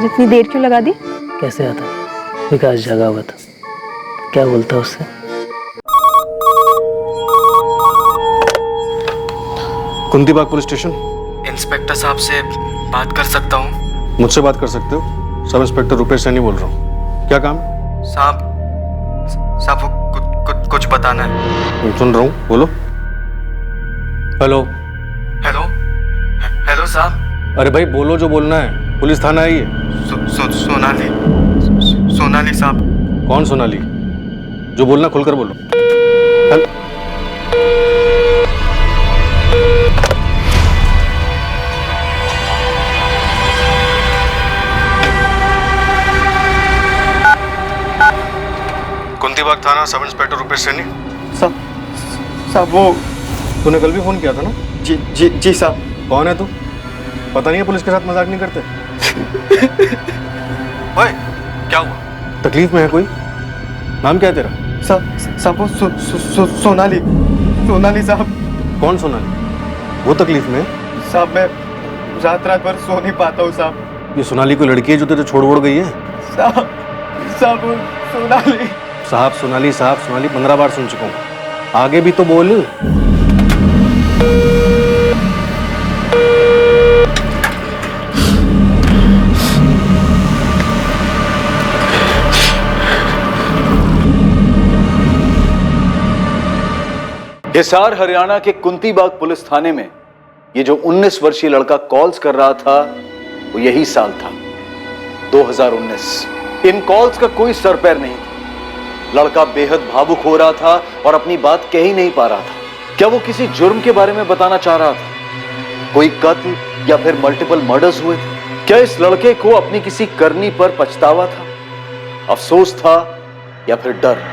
जितनी देर क्यों लगा दी? कैसे आता? विकास जगा हुआ था, क्या बोलता उससे? कुंती बाग पुलिस स्टेशन। इंस्पेक्टर साहब से बात कर सकता हूँ? मुझसे बात कर सकते हो। सब इंस्पेक्टर रुपेश सैनी बोल रहा हूँ। क्या काम? साहब वो कुछ बताना है। सुन रहा हूँ, बोलो। हेलो। हेलो हेलो साहब। अरे भाई बोलो, जो बोलना है। पुलिस थाना है ये। सोनाली साहब। कौन सोनाली? जो बोलना खुलकर बोलो। कुंती बाग थाना, सब इंस्पेक्टर रुपेश सैनी। साहब वो तूने कल भी फोन किया था ना? जी साहब। कौन है तू? पता नहीं है पुलिस के साथ मजाक नहीं करते? ओए, क्या हुआ? तकलीफ में है कोई? नाम क्या है तेरा? साहब वो सोनाली साहब। कौन सोनाली? वो तकलीफ में है? साहब मैं रात भर सो नहीं पाता हूँ साहब। ये सोनाली कोई लड़की है जो तेरे छोड़ गई है? साहब वो सोनाली। साहब सोनाली 15 बार सुन चुका हूँ। आगे भी तो बोल। हिसार हरियाणा के कुंती बाग पुलिस थाने में ये जो 19 वर्षीय लड़का कॉल्स कर रहा था वो यही साल था 2019। इन कॉल्स का कोई सर पैर नहीं था। लड़का बेहद भावुक हो रहा था और अपनी बात कह ही नहीं पा रहा था। क्या वो किसी जुर्म के बारे में बताना चाह रहा था? कोई कत्ल या फिर मल्टीपल मर्डर्स हुए थे? क्या इस लड़के को अपनी किसी करनी पर पछतावा था, अफसोस था या फिर डर?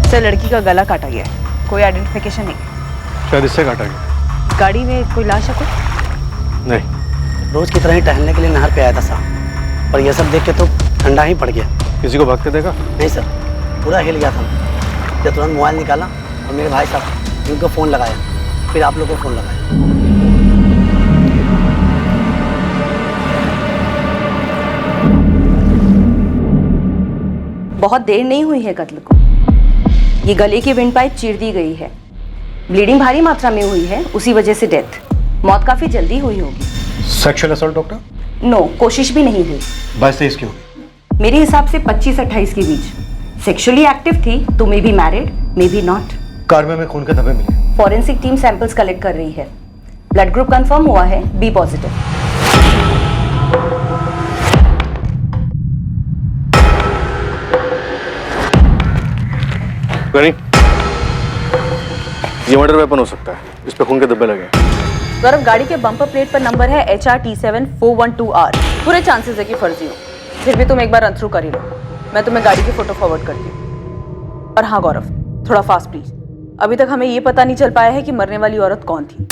सर, लड़की का गला काटा गया है, कोई आइडेंटिफिकेशन नहीं। शायद इससे काटा गया। गाड़ी में कोई लाश है कोई? नहीं। रोज की तरह ही टहलने के लिए नहर पे आया था साहब, पर यह सब देख के तो ठंडा ही पड़ गया। किसी को भागते देखा? नहीं सर, पूरा हिल गया था। जब तुरंत मोबाइल निकाला और मेरे भाई साहब उनको फ़ोन लगाया, फिर आप लोगों को फ़ोन लगाया। बहुत देर नहीं हुई है कत्ल को। ये गले की विंड पाइप चीर दी गई है। ब्लीडिंग भारी मात्रा में हुई है, उसी वजह से डेथ। मौत काफी जल्दी हुई होगी। Sexual assault doctor? नो, कोशिश भी नहीं हुई। 22-23 की होगी मेरे हिसाब से 25-28 के बीच। सेक्सुअली एक्टिव थी तो may be married, may be not. Car में खून के धब्बे मिले। फॉरेंसिक टीम सैंपल्स कलेक्ट कर रही है। ब्लड ग्रुप कंफर्म हुआ है, बी पॉजिटिव। ये मर्डर वेपन हो सकता है, इस पे खून के धब्बे लगे। गौरव, गाड़ी के बम्पर प्लेट पर नंबर है HRT7412R। पूरे चांसेस है कि फर्जी हो, फिर भी तुम एक बार रन थ्रू कर ही लो। मैं तुम्हें गाड़ी की फोटो फॉरवर्ड करती हूँ। और हाँ गौरव, थोड़ा फास्ट प्लीज। अभी तक हमें ये पता नहीं चल पाया है कि मरने वाली औरत कौन थी।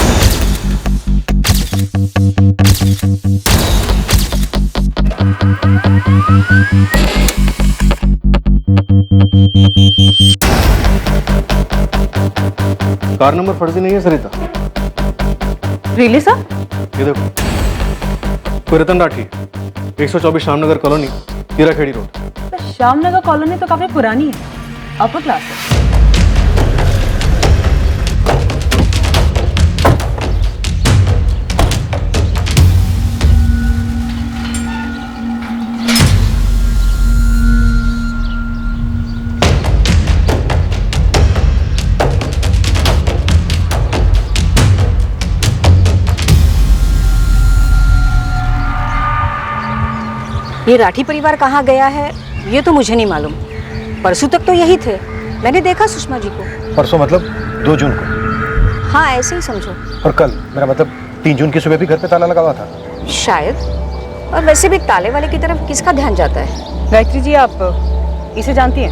कार नंबर फर्जी नहीं है सरिता। Really sir? ये देखो, कोई Ratan Rathi, 124 Shyamnagar colony, Hirakhedi road. Shyamnagar colony तो काफी पुरानी है, अपर क्लास है। ये राठी परिवार कहाँ गया है ये तो मुझे नहीं मालूम। परसों तक तो यही थे, मैंने देखा सुषमा जी को। परसों मतलब 2 जून को? हाँ ऐसे ही समझो। और कल, मेरा मतलब 3 जून की सुबह भी घर पे ताला लगा हुआ था। शायद। और वैसे भी ताले वाले की तरफ किसका ध्यान जाता है? गायत्री जी, आप इसे जानती हैं?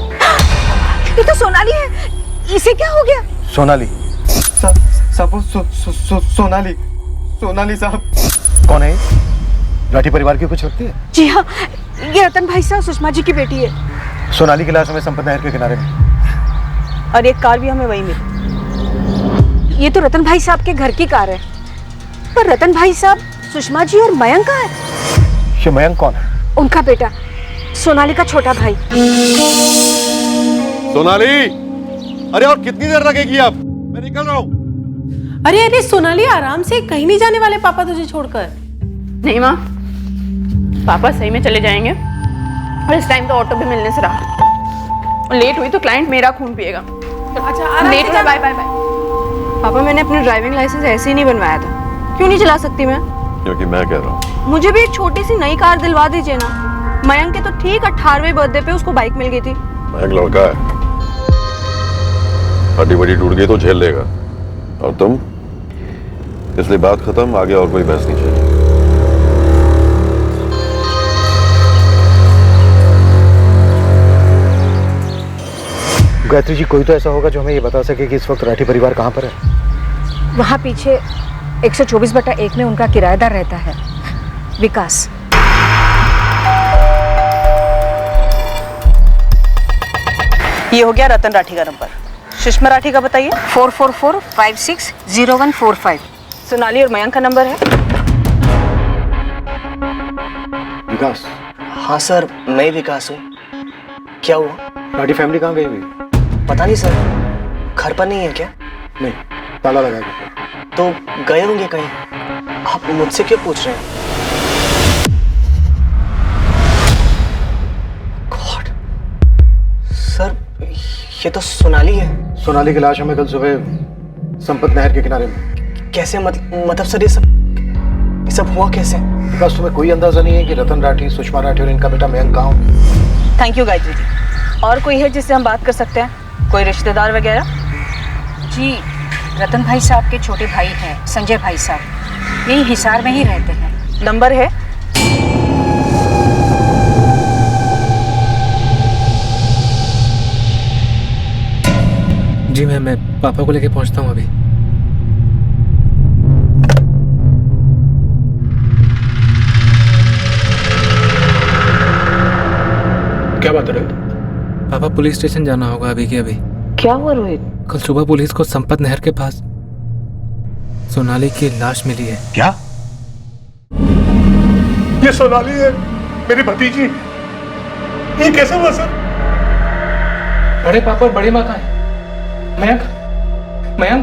ये तो सोनाली है, इसे क्या हो गया? सोनाली? साहब वो सोनाली साहब। कौन है? राठी परिवार की कुछ लगती है? जी हाँ, ये रतन भाई साहब सुषमा जी की बेटी है। सोनाली की लाश हमें संपत नहर के किनारे में, और एक कार भी हमें वहीं मिली। ये तो रतन भाई साहब के घर की कार है, पर रतन भाई साहब, सुषमा जी और मयंक कहाँ है? ये मयंक कौन है? उनका बेटा, सोनाली का छोटा भाई। सोनाली, अरे और कितनी देर लगेगी? अब मैं निकल रहा हूँ। अरे अरे सोनाली, आराम से, कहीं नहीं जाने वाले पापा तुझे छोड़कर। नहीं माँ, पापा सही में चले जाएंगे और इस टाइम तो ऑटो भी मिलने से रहा। लेट हुई तो क्लाइंट मेरा खून पिएगा। अच्छा लेट हुआ, बाय बाय बाय। पापा, मैंने अपना ड्राइविंग लाइसेंस ऐसे ही नहीं बनवाया था। क्यों नहीं चला सकती मैं? क्योंकि मैं कह रहा हूँ। मुझे भी एक छोटी सी नई कार दिलवा दीजिए ना। मयंक के तो ठीक 18वें बर्थडे पे उसको बाइक मिल गई थी। मैं एक लड़का है, हड्डी बड़ी टूट गई तो झेल लेगा। और तुम? इसलिए बात खत्म, आगे और कोई बहस नहीं चाहिए। गायत्री जी, कोई तो ऐसा होगा जो हमें ये बता सके कि इस वक्त राठी परिवार कहाँ पर है? वहाँ पीछे 124/1 में उनका किराएदार रहता है, विकास। ये हो गया रतन राठी का नंबर। सुषमा राठी का बताइए। 444560145। सोनाली और मयंक का नंबर है। विकास? हाँ सर, मैं विकास हूँ। क्या हुआ? राठी फैमिली कहाँ गई हुई? पता नहीं सर, घर पर नहीं है क्या? नहीं, ताला लगा गया। तो गए होंगे कहीं। आप मुझसे क्यों पूछ रहे हैं? गॉड सर, ये तो सोनाली है। सोनाली की लाश हमें कल सुबह संपत नहर के किनारे में। कैसे? मतलब सर, ये सब हुआ कैसे? विकास, तुम्हें कोई अंदाजा नहीं है कि रतन राठी, सुषमा राठी और इनका बेटा मयंक कहाँ हो? Thank you Gayatri ji. और कोई है जिससे हम बात कर सकते हैं? कोई रिश्तेदार वगैरह? जी, रतन भाई साहब के छोटे भाई हैं, संजय भाई साहब, यही हिसार में ही रहते हैं। नंबर है? जी मैम, मैं पापा को लेके पहुंचता हूँ अभी। क्या बात है रोहित? पापा, पुलिस स्टेशन जाना होगा अभी के अभी। क्या हुआ रोहित? कल सुबह पुलिस को संपत नहर के पास सोनाली की लाश मिली है। क्या? ये सोनाली है, मेरी भतीजी। ये कैसे हुआ सर? बड़े पापा और बड़ी माँ कहाँ है? मयंक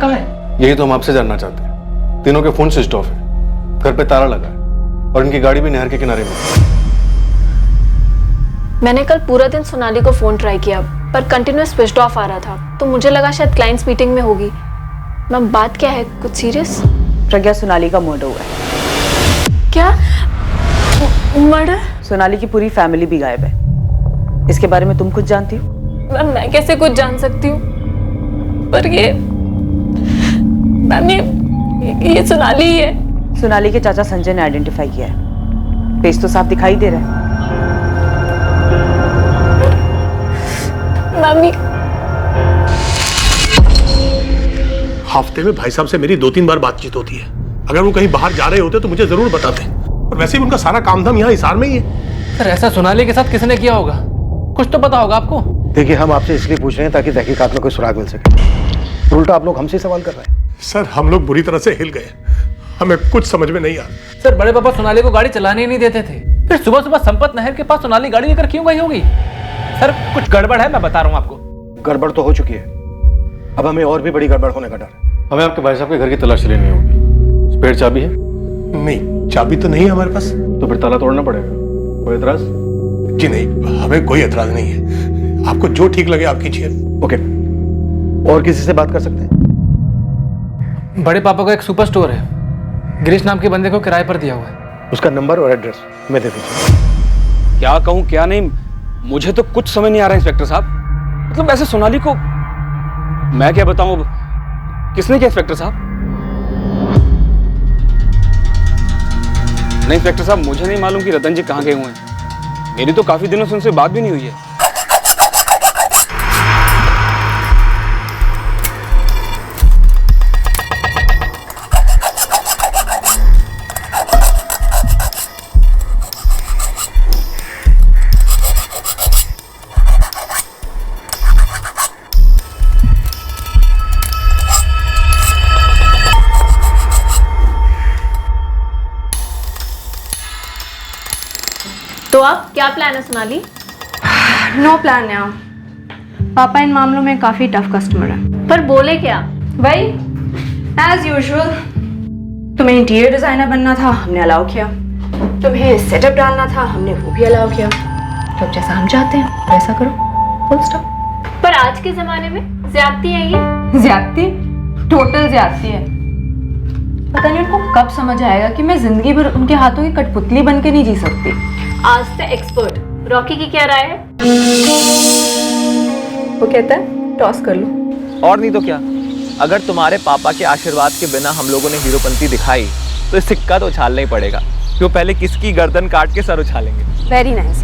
कहाँ है? यही तो हम आपसे जानना चाहते हैं। तीनों के फोन स्विच ऑफ है, घर पे ताला लगा है और इनकी गाड़ी भी नहर के किनारे में। मैंने कल पूरा दिन सोनाली को फोन ट्राई किया, पर कंटिन्यूअस स्विच ऑफ आ रहा था, तो मुझे लगा शायद क्लाइंट्स मीटिंग में होगी। मैम, बात क्या है? कुछ सीरियस? प्रज्ञा, सोनाली का मर्डर हुआ है। क्या? मर्डर? सोनाली की पूरी फैमिली भी गायब है। इसके बारे में तुम कुछ जानती हो? मैम, मैं कैसे कुछ जान सकती हूँ? पर ये मैम, ये सोनाली ही है। सोनाली के चाचा संजय ने आइडेंटिफाई किया है। फेस तो साफ दिखाई दे रहा है। मम्मी, हफ्ते में भाई साहब से मेरी 2-3 बार बातचीत होती है। अगर वो कहीं बाहर जा रहे होते तो मुझे जरूर बताते। और वैसे भी उनका सारा काम धाम यहाँ हिसार में ही है। सर, ऐसा सोनाली के साथ किसने किया होगा? कुछ तो पता होगा आपको। देखिए, हम आपसे इसलिए पूछ रहे हैं ताकि तहकीकात में कोई सुराग मिल सके। उल्टा आप लोग हमसे सवाल कर रहे हैं। सर, हम लोग बुरी तरह से हिल गए, हमें कुछ समझ में नहीं आ रहा। सर, बड़े पापा सोनाली को गाड़ी चलाने ही नहीं देते थे, फिर सुबह सुबह संपत नहर के पास सोनाली गाड़ी लेकर क्यों गई होगी? सर, कुछ गड़बड़ है, मैं बता रहा हूँ आपको। गड़बड़ तो हो चुकी है, अब हमें और भी बड़ी गड़बड़ होने का डर है। हमें आपके भाई साहब के घर की तलाशी लेनी होगी। स्पेयर चाबी है? नहीं, चाबी तो नहीं है हमारे पास। तो फिर ताला तोड़ना पड़ेगा। कोई एतराज? जी नहीं, हमें कोई एतराज नहीं है। आपको जो ठीक लगे आप कीजिए। ओके, और किसी से बात कर सकते हैं? बड़े पापा का एक सुपर स्टोर है, गिरीश नाम के बंदे को किराए पर दिया हुआ है। उसका नंबर और एड्रेस मैं दे दीजिए। क्या कहूं क्या नहीं, मुझे तो कुछ समझ नहीं आ रहा इंस्पेक्टर साहब। मतलब ऐसे सोनाली को मैं क्या बताऊं, किसने किया इंस्पेक्टर साहब? नहीं इंस्पेक्टर साहब, मुझे नहीं मालूम कि रतन जी कहाँ गए हुए हैं। मेरी तो काफी दिनों से उनसे बात भी नहीं हुई है। तो अब क्या प्लान है सोनाली? नो प्लान है। पापा इन मामलों में काफी टफ कस्टमर है। पर बोले क्या? भाई एज यूजुअल, तुम्हें इंटीरियर डिजाइनर बनना था, हमने अलाउ किया। तुम्हें सेटअप डालना था, हमने वो भी अलाउ किया। तो अब जैसा हम चाहते हैं वैसा करो, फुल स्टॉप। पर आज के जमाने में ज्यादती है ये। ज्यादती? टोटल ज्यादती है। पता नहीं उनको कब समझ आएगा कि मैं जिंदगी भर उनके हाथों की कठपुतली बन के नहीं जी सकती। आज से एक्सपर्ट रॉकी की क्या राय है? वो कहता है टॉस कर लो। और नहीं तो क्या, अगर तुम्हारे पापा के आशीर्वाद के बिना हम लोगों ने हीरोपंती दिखाई तो इस सिक्का तो उछालना ही पड़ेगा। क्यों, पहले किसकी गर्दन काट के सर उछालेंगे। Very nice.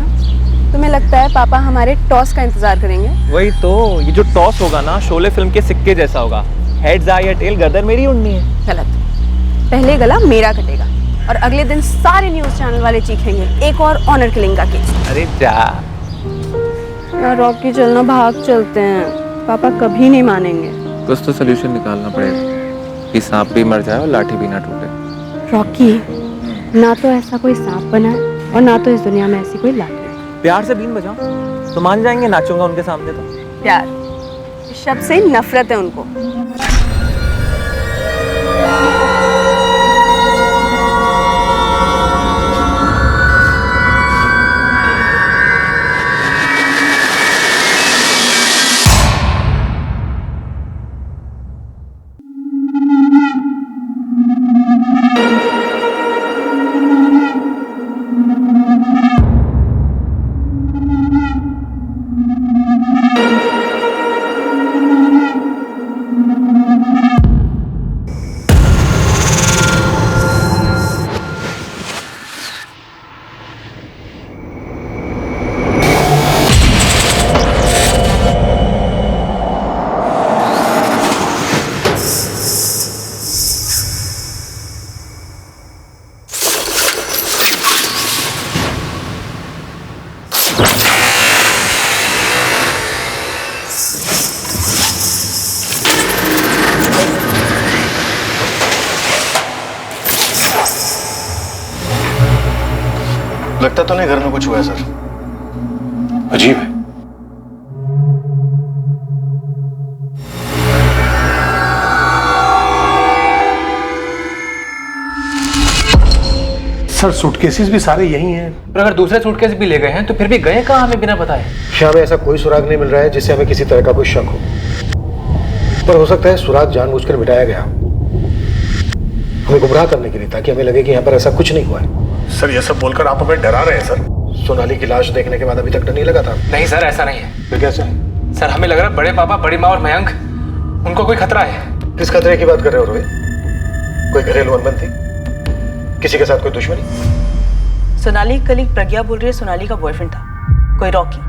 तुम्हें लगता है पापा हमारे टॉस का इंतजार करेंगे? वही तो, ये जो टॉस होगा ना शोले फिल्म के सिक्के जैसा होगा। हेड्स आए या टेल, गर्दन मेरी उड़नी है। गलत। पहले गला मेरा कटेगा और अगले दिन सारे न्यूज चैनल वाले चीखेंगे एक और ऑनर किलिंग का केस। अरे जा यार रॉकी, चलना भाग चलते हैं। पापा कभी नहीं मानेंगे। कुछ तो सोल्यूशन निकालना पड़ेगा कि सांप भी मर जाए और लाठी भी ना टूटे। रॉकी, ना तो ऐसा कोई सांप बना है और ना तो इस दुनिया में ऐसी कोई लाठी। प्यार से बीन बजाओ तो मान जाएंगे, नाचूंगा उनके सामने तो। प्यार, इस शब्द से नफरत है उनको। लगता तो नहीं घर में कुछ हुआ है सर। अजीब है। सर सूटकेसेस भी सारे यही हैं। पर अगर दूसरे सूटकेस भी ले गए हैं तो फिर भी गए कहाँ हमें बिना बताए? यहाँ हमें ऐसा कोई सुराग नहीं मिल रहा है जिससे हमें किसी तरह का कोई शक हो। पर हो सकता है सुराग जानबूझकर मिटाया गया, हमें गुमराह करने के लिए, ताकि हमें लगे कि यहाँ पर ऐसा कुछ नहीं हुआ है। सर ये सब बोलकर आप हमें डरा रहे हैं सर। सोनाली की लाश देखने के बाद अभी तक डर नहीं लगा था? नहीं सर, ऐसा नहीं है। फिर कैसे? सर हमें लग रहा है बड़े पापा, बड़ी माँ और मयंक, उनको कोई खतरा है। किस खतरे की बात कर रहे हो रोहित? कोई घरेलू अनबन थी? किसी के साथ कोई दुश्मनी? सोनाली कलीग प्रज्ञा बोल रही है सोनाली का बॉयफ्रेंड था कोई रॉकी,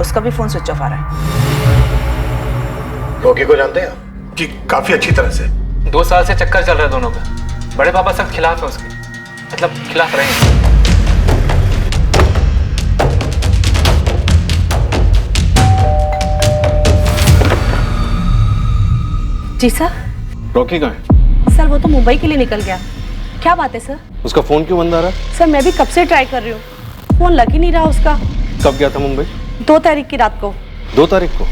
उसका भी फोन स्विच ऑफ आ रहा है। रॉकी को जानते हैं? जी काफी अच्छी तरह से। 2 साल से चक्कर चल रहा है दोनों का। बड़े पापा सख्त खिलाफ है उसके, मतलब खिलाफ रहे हैं। जी सर। रॉकी कहाँ है? सर वो तो मुंबई के लिए निकल गया। क्या बात है सर? उसका फोन क्यों बंद आ रहा है? सर मैं भी कब से ट्राई कर रही हूँ, फोन लग ही नहीं रहा उसका। कब गया था मुंबई? 2 तारीख की रात को। 2 तारीख को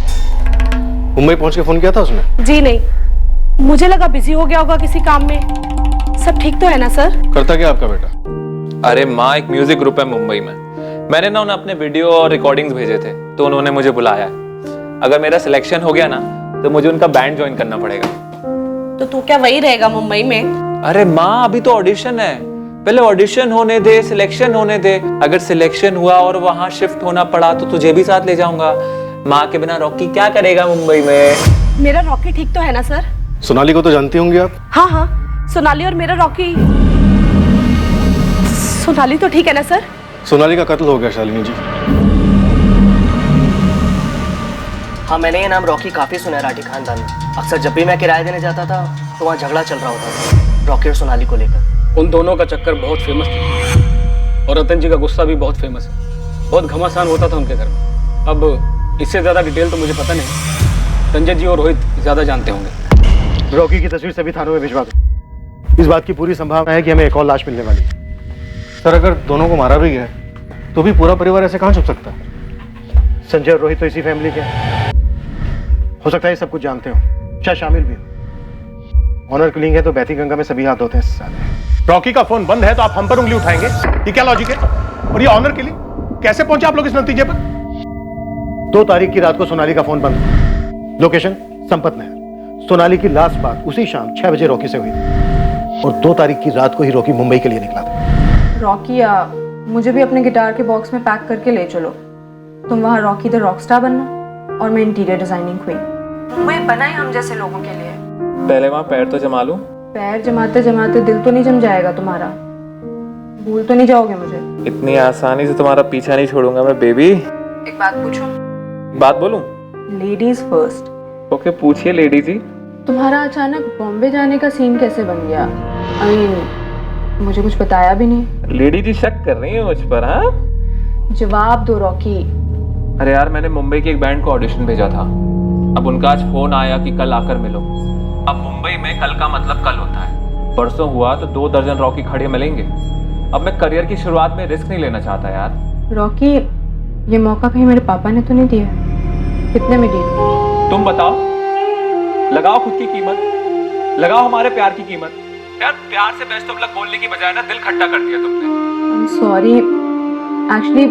मुंबई पहुंच के फोन किया था उसने? जी नहीं, मुझे लगा बिजी हो गया होगा किसी काम में। सब ठीक तो है ना सर? करता क्या आपका बेटा? अरे माँ, एक म्यूजिक ग्रुप है मुंबई में। मैंने ना उन्हें अपने वीडियो और रिकॉर्डिंग्स भेजे थे तो उन्होंने मुझे बुलाया। अगर मेरा सिलेक्शन हो गया ना तो मुझे उनका बैंड ज्वाइन करना पड़ेगा। तो तू क्या वही रहेगा मुंबई में? अरे माँ, अभी तो ऑडिशन है, पहले ऑडिशन होने दे, सिलेक्शन होने दे। अगर सिलेक्शन हुआ और वहां शिफ्ट होना पड़ा तो तुझे भी साथ ले जाऊंगा। माँ के बिना रॉकी क्या करेगा मुंबई में? मेरा रॉकी ठीक तो है ना सर? सोनाली को तो जानती होंगी आप? हाँ हाँ, सोनाली और मेरा रॉकी। सोनाली तो ठीक है ना सर? सोनाली का कत्ल हो गया शालिनी जी। हाँ, मैंने ये नाम रॉकी काफी सुना है राठी खानदान में। अक्सर जब भी मैं किराया देने जाता था तो वहाँ झगड़ा चल रहा होता था रॉकी और सोनाली को लेकर। उन दोनों का चक्कर बहुत फेमस था और रतन जी का गुस्सा भी बहुत फेमस है। बहुत घमासान होता था उनके घर में। अब इससे ज्यादा डिटेल तो मुझे पता नहीं। संजय जी और रोहित ज्यादा जानते होंगे। रॉकी की तस्वीर सभी थानों में भिजवा दो। इस बात की पूरी संभावना है कि हमें एक और लाश मिलने वाली है। सर, अगर दोनों को मारा भी गया तो भी पूरा परिवार ऐसे कहाँ छुप सकता है? संजय और रोहित तो इसी फैमिली के हैं। हो सकता है ये सब कुछ जानते हो, शायद शामिल भी हो। ऑनर किलिंग है तो बैती गंगा में सभी हाथ होते हैं साले। रॉकी का फोन बंद है तो आप हम पर उंगली उठाएंगे? ये क्या लॉजिक है? और ये ऑनर किलिंग कैसे पहुंचे आप लोग इस नतीजे पर? 2 तारीख की रात को सोनाली का फोन बंद था। लोकेशन संपत नहर। सोनाली की लास्ट बात उसी शाम 6 बजे रॉकी से हुई थी और 2 तारीख की रात को ही रॉकी मुंबई के लिए निकला था। रॉकी, मुझे भी अपने गिटार के बॉक्स में पैक करके ले चलो। तुम वहाँ रॉकी द रॉकस्टार बनना और मैं इंटीरियर डिजाइनिंग क्वीन। मुंबई बना ही हम जैसे लोगों के लिए। पहले वहां पैर तो जमा लूं। पैर जमाते जमाते दिल तो नहीं जम जाएगा तुम्हारा? भूल तो नहीं जाओगे मुझे? इतनी आसानी से तुम्हारा पीछा नहीं छोड़ूंगा मैं बेबी। एक बात पूछूं? बात बोलूं? Ladies first. ओके, पूछिए लेडी जी। तुम्हारा अचानक बॉम्बे जाने का सीन कैसे बन गया? आई मीन, मुझे कुछ बताया भी नहीं। लेडी जी शक कर रही है मुझ पर? हाँ, जवाब दो रॉकी। अरे यार, मैंने मुंबई के एक बैंड को ऑडिशन भेजा था। अब उनका आज फोन आया कि कल आकर मिलो। अब मुंबई में कल का मतलब कल होता है। परसों हुआ तो 2 दर्जन रॉकी खड़े मिलेंगे। अब मैं करियर की शुरुआत में रिस्क नहीं लेना चाहता यार। रॉकी, ये मौका कहीं मेरे पापा ने तो नहीं दिया? कितने में डील? तुम बताओ, लगाओ खुद की कीमत, लगाओ हमारे प्यार की कीमत। यार, प्यार से बेस्ट ऑफ लक बोलने की बजाय ना दिल खट्टा कर दिया तुमने। सॉरी, एक्चुअली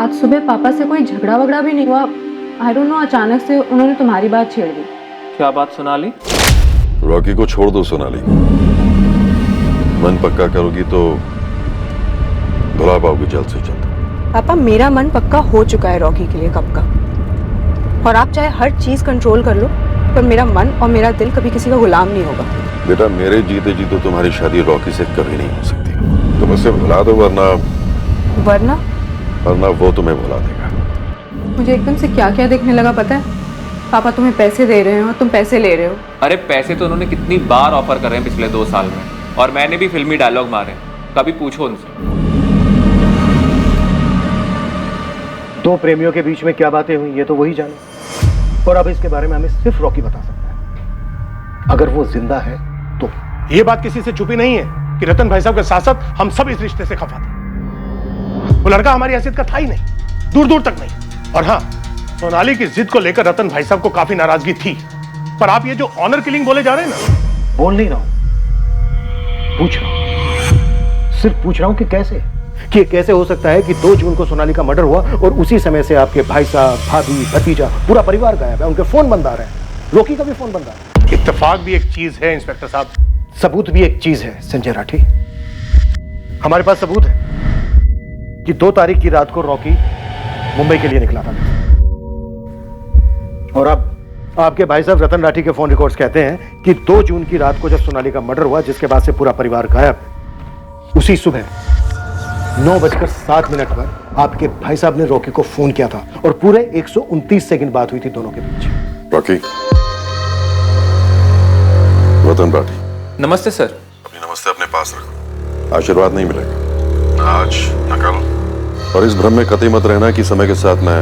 आज सुबह पापा से कोई झगड़ा वगड़ा भी नहीं हुआ। आई डोंट नो, अचानक से उन्होंने तुम्हारी बात छेड़ दी। क्या बात सोनाली? रॉकी को छोड़ दो सोनाली। मन पक्का करोगी तो भुला पाओगे जल्द से जल्द। पापा, मेरा मन पक्का हो चुका है रॉकी के लिए कब का। और आप चाहे हर चीज कंट्रोल कर लो, पर मेरा मन और मेरा दिल कभी किसी का गुलाम नहीं होगा। बेटा, मेरे जीते जी तो तुम्हारी शादी रॉकी से कभी नहीं हो सकती। तुम उसे भुला दो, वरना वो तुम्हें भुला देगा। मुझे एकदम से क्या क्या देखने लगा पता है? पापा तुम्हें पैसे दे रहे हो और तुम पैसे ले रहे हो। अरे पैसे तो उन्होंने कितनी बार ऑफर कर रहे हैं पिछले 2 साल में, और मैंने भी फिल्मी डायलॉग मारे। कभी पूछो उनसे। 2 प्रेमियों के बीच में क्या बातें हुई ये तो वही जाने। और अब इसके बारे में हमें सिर्फ रॉकी बता सकता है। अगर वो जिंदा है तो। ये बात किसी से छुपी नहीं है कि रतन भाई साहब के साथ साथ हम सब इस रिश्ते से खफा थे। वो लड़का हमारी हैसियत का था ही नहीं, दूर दूर तक नहीं। और हाँ, सोनाली की जिद को लेकर रतन भाई साहब को काफी नाराजगी थी। पर आप ये जो ऑनर किलिंग बोले जा रहे हैं ना, बोल नहीं रहा हूं, पूछ रहा हूं। सिर्फ पूछ रहा हूं कि कैसे, कि कैसे हो सकता है कि 2 जून को सोनाली का मर्डर हुआ और उसी समय से आपके भाई साहब, भाभी, भतीजा, पूरा परिवार गायब है। उनके फोन बंद आ रहे हैं, रॉकी का भी फोन बंद आ रहा है। इत्तेफाक भी एक चीज है इंस्पेक्टर साहब, सबूत भी एक चीज है संजय राठी। हमारे पास सबूत है कि 2 तारीख की रात को रॉकी मुंबई के लिए निकला था। और अब आपके भाई साहब रतन राठी के फोन रिकॉर्ड्स कहते हैं कि 2 जून की रात को जब सोनाली का मर्डर हुआ, जिसके बाद से पूरा परिवार गायब, उसी सुबह 9:07 पर आपके भाई साहब ने रॉकी को फोन किया था और पूरे 129 सेकंड बात हुई थी दोनों के बीच। रॉकी, रतन राठी। नमस्ते सर। अपनी नमस्ते अपने पास रखो, आशीर्वाद नहीं मिलेगा आज न कल। और इस भ्रम में कतई मत रहना कि समय के साथ मैं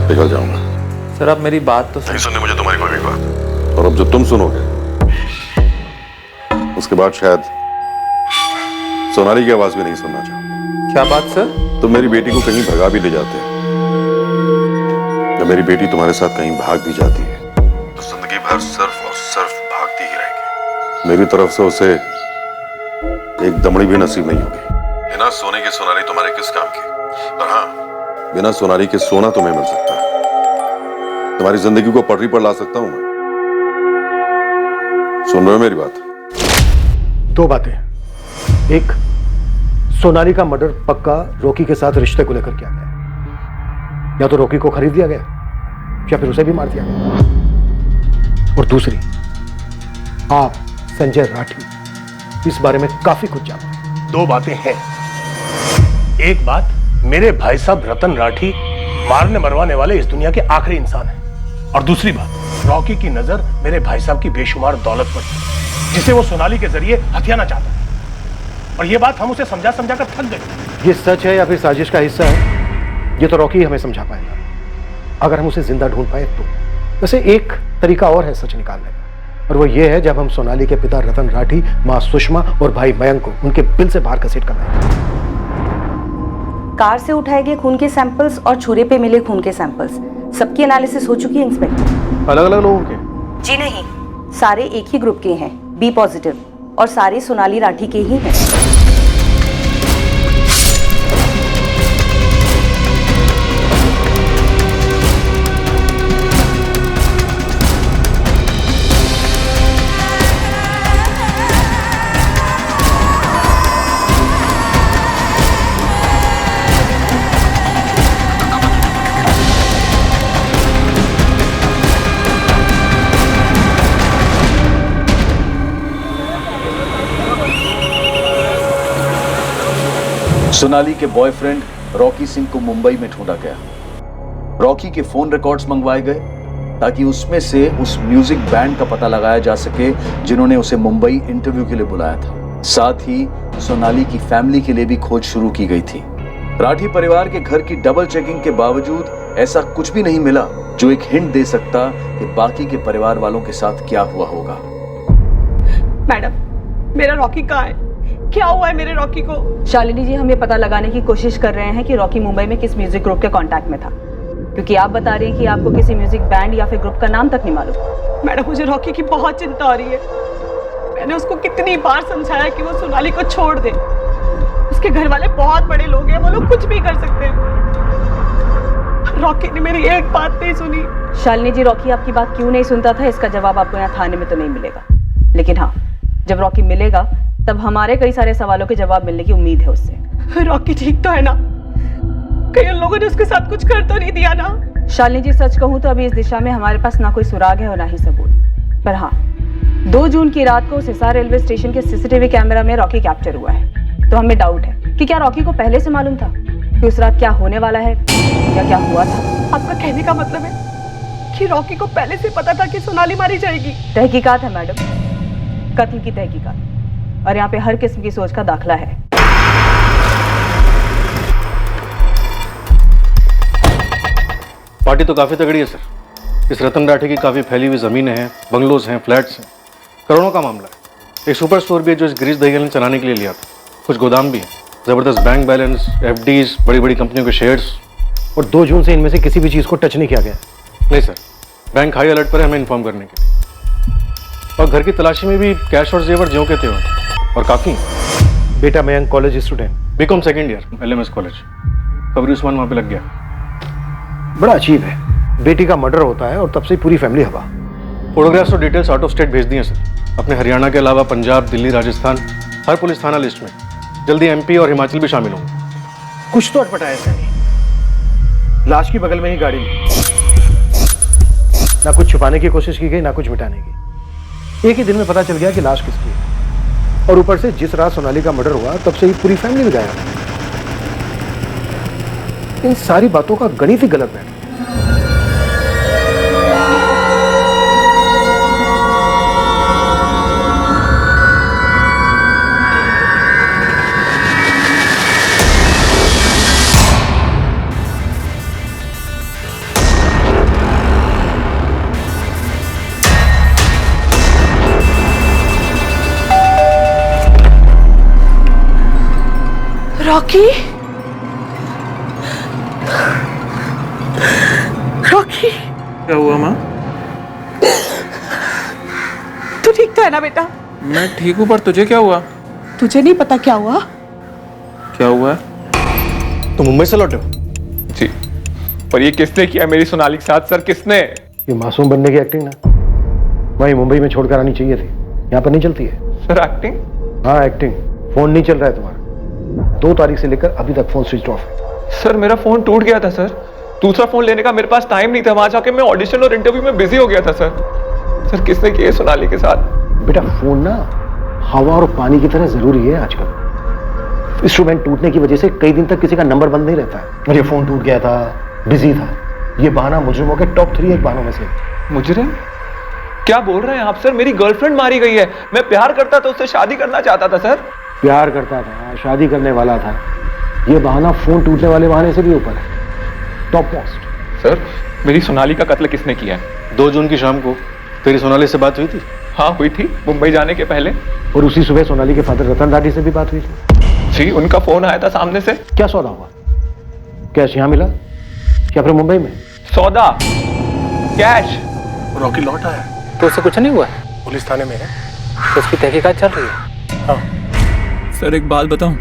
पिघल जाऊंगा। सर, आप मेरी बात तो नहीं सुननी मुझे तुम्हारी कोई भी बात। और अब जो तुम सुनोगे उसके बाद शायद सोनाली की आवाज भी नहीं सुनना चाहोगे। क्या बात सर? तुम मेरी बेटी को कहीं भगा भी ले जाते हैं, या मेरी बेटी तुम्हारे साथ कहीं भाग भी जाती है, तो जिंदगी भर सिर्फ और सिर्फ भागती ही रहेगी। मेरी तरफ से उसे एक दमड़ी भी नसीब नहीं होगी। बिना सोने की सोनाली तुम्हारे किस काम की? पर हाँ, बिना सोनाली के सोना तुम्हें मिल सकता है। तुम्हारी जिंदगी को पटरी पर ला सकता हूं मैं। सुन रहे हो मेरी बात? 2 बातें। एक, सोनाली का मर्डर पक्का रॉकी के साथ रिश्ते को लेकर किया गया। या तो रॉकी को खरीद लिया गया या फिर उसे भी मार दिया गया। और दूसरी, आप संजय राठी इस बारे में काफी कुछ जानते हैं। दो बातें हैं। एक बात, मेरे भाई साहब रतन राठी मारने मरवाने वाले इस दुनिया के आखिरी इंसान हैं। और दूसरी बात, रॉकी की नजर मेरे भाई साहब की बेशुमार दौलत पर थी, जिसे वो सोनाली के जरिए हथियाना चाहता है। और ये बात हम उसे समझा समझा कर थक गए। ये सच है या फिर साजिश का हिस्सा है, ये तो रॉकी हमें समझा पाएगा, अगर हम उसे जिंदा ढूंढ पाए तो। वैसे एक तरीका और है सच निकालने का, और वो ये है जब हम सोनाली के पिता रतन राठी, मां सुषमा और भाई मयंक को उनके बिल से बाहर घसीट कर लाएंगे। कार से उठाए गए खून के सैंपल्स और छुरे पे मिले खून के सैंपल्स सबकी एनालिसिस हो चुकी है इंस्पेक्टर। अलग अलग लोगों के? जी नहीं, सारे एक ही ग्रुप के हैं, बी पॉजिटिव, और सारे सोनाली राठी के ही हैं। सोनाली के बॉयफ्रेंड रॉकी सिंह को मुंबई में ढूंढा गया। रॉकी के फोन रिकॉर्ड्स मंगवाए गए ताकि उसमें से उस म्यूजिक बैंड का पता लगाया जा सके जिन्होंने उसे मुंबई इंटरव्यू के लिए बुलाया था। साथ ही सोनाली की फैमिली के लिए भी खोज शुरू की गई थी। राठी परिवार के घर की डबल चेकिंग के बावजूद ऐसा कुछ भी नहीं मिला जो एक हिंट दे सकता कि बाकी के परिवार वालों के साथ क्या हुआ होगा। मैडम, मेरा रॉकी कहाँ है? क्या हुआ है मेरे रॉकी को? शालिनी जी, हम ये पता लगाने की कोशिश कर रहे हैं कि रॉकी मुंबई में किस म्यूजिक ग्रुप के कांटेक्ट में था, क्योंकि आप बता रहे हैं कि आपको किसी म्यूजिक बैंड या फिर ग्रुप का नाम तक नहीं मालूम। मैडम, मुझे रॉकी की बहुत चिंता हो रही है। मैंने उसको कितनी बार समझाया कि वो सोनाली को छोड़ दे। उसके घर वाले बहुत बड़े लोग हैं, वो लोग कुछ भी कर सकते हैं। रॉकी ने मेरी एक बात नहीं सुनी। शालिनी जी, रॉकी आपकी बात क्यों नहीं सुनता था, इसका जवाब आपको यहाँ थाने में तो नहीं मिलेगा, लेकिन हाँ, जब रॉकी मिलेगा तब हमारे कई सारे सवालों के जवाब मिलने की उम्मीद है उससे। रॉकी ठीक तो है ना? कई लोगों ने उसके साथ कुछ कर तो नहीं दिया ना? शालिनी जी, सच कहूं तो अभी इस दिशा में हमारे पास ना कोई सुराग है और ना ही सबूत। पर हाँ, 2 जून की रात को हिसार रेलवे स्टेशन के सीसीटीवी कैमरा में रॉकी कैप्चर हुआ है। तो हमें डाउट है कि क्या रॉकी को पहले से मालूम था कि उस रात क्या होने वाला है या क्या हुआ था। आपका कहने का मतलब है कि रॉकी को पहले से पता था कि सोनाली मारी जाएगी? तहकीकात है मैडम, कत्ल की तहकीकात, और यहाँ पे हर किस्म की सोच का दाखला है। पार्टी तो काफी तगड़ी है सर। इस रतन राठी की काफी फैली हुई जमीनें हैं, बंगलोज हैं, फ्लैट्स हैं, करोड़ों का मामला है। एक सुपर स्टोर भी है जो इस गिरीश दहिया ने चलाने के लिए लिया था। कुछ गोदाम भी है, जबरदस्त बैंक बैलेंस, एफडीज, बड़ी बड़ी कंपनियों के शेयर्स। और 2 जून से इनमें से किसी भी चीज को टच नहीं किया गया? नहीं सर, बैंक हाई अलर्ट पर है हमें इन्फॉर्म करने के लिए। और घर की तलाशी में भी कैश और जेवर ज्यों के थे और काफी। बेटा Mayank college student, B Com second year, LMS college. कब्र उस्मान वहां पे लग गया। बड़ा अजीब है, बेटी का मर्डर होता है और तब से पूरी फैमिली हवा। फोटोग्राफ्स और डिटेल्स आउट ऑफ स्टेट भेज दिए सर, अपने हरियाणा के अलावा पंजाब, दिल्ली, राजस्थान, हर पुलिस थाना लिस्ट में। जल्दी MP और हिमाचल भी शामिल होंगे। कुछ तो अटपटाया सनी। लाश की बगल में ही गाड़ी मिली, ना कुछ छुपाने की कोशिश की गई ना कुछ मिटाने की। एक ही दिन में पता चल गया कि लाश किसकी है, और ऊपर से जिस रात सोनाली का मर्डर हुआ तब से ही पूरी फैमिली में गायब है। इन सारी बातों का गणित ही गलत है। रॉकी, रॉकी, क्या हुआ माँ? तू ठीक तो है ना बेटा? मैं ठीक हूँ, पर तुझे क्या हुआ? तुझे नहीं पता क्या हुआ? क्या हुआ? तो मुंबई से लौटे हो? जी, पर ये किसने किया मेरी सोनाली के साथ सर? किसने? ये मासूम बनने की एक्टिंग ना वही मुंबई में छोड़कर आनी चाहिए थी, यहाँ पर नहीं चलती है। Sir acting? हाँ एक्टिंग। फोन नहीं चल रहा है तुम्हारा? 2 तारीख से लेकर अभी तक फोन स्विच ऑफ है। सर मेरा फोन टूट गया था सर, दूसरा फोन लेने का मेरे पास टाइम नहीं था, वहां जाके मैं ऑडिशन और इंटरव्यू में बिजी हो गया था सर। किसने किया सोनाली के साथ? बेटा फोन ना हवा और पानी की तरह जरूरी है आजकल। इंस्ट्रूमेंट टूटने की वजह से कई दिन तक किसी का नंबर बंद नहीं रहता है। और ये फोन टूट गया था, बिजी था, ये बहाना मुजरिमों के टॉप 3 एक बहानों में से। मुजरिम? क्या बोल रहे हैं आप सर? मेरी गर्लफ्रेंड मारी गई है, मैं प्यार करता था, उससे शादी करना चाहता था सर। प्यार करता था, शादी करने वाला था, ये बहाना फोन टूटने वाले बहाने से भी ऊपर है, टॉप मोस्ट। सर मेरी सोनाली का कत्ल किसने किया है? 2 जून की शाम को तेरी सोनाली से बात हुई थी? हाँ हुई थी, मुंबई जाने के पहले। और उसी सुबह सोनाली के फादर रतन राठी से भी बात हुई थी? जी, उनका फोन आया था सामने से। क्या सौदा हुआ? कैश यहाँ मिला या फिर मुंबई में? सौदा, कैश। रॉकी लौट आया तो उससे कुछ नहीं हुआ? पुलिस थाने में है, तो उसकी तहकीकात चल रही है। हाँ। सर एक बात बताऊं,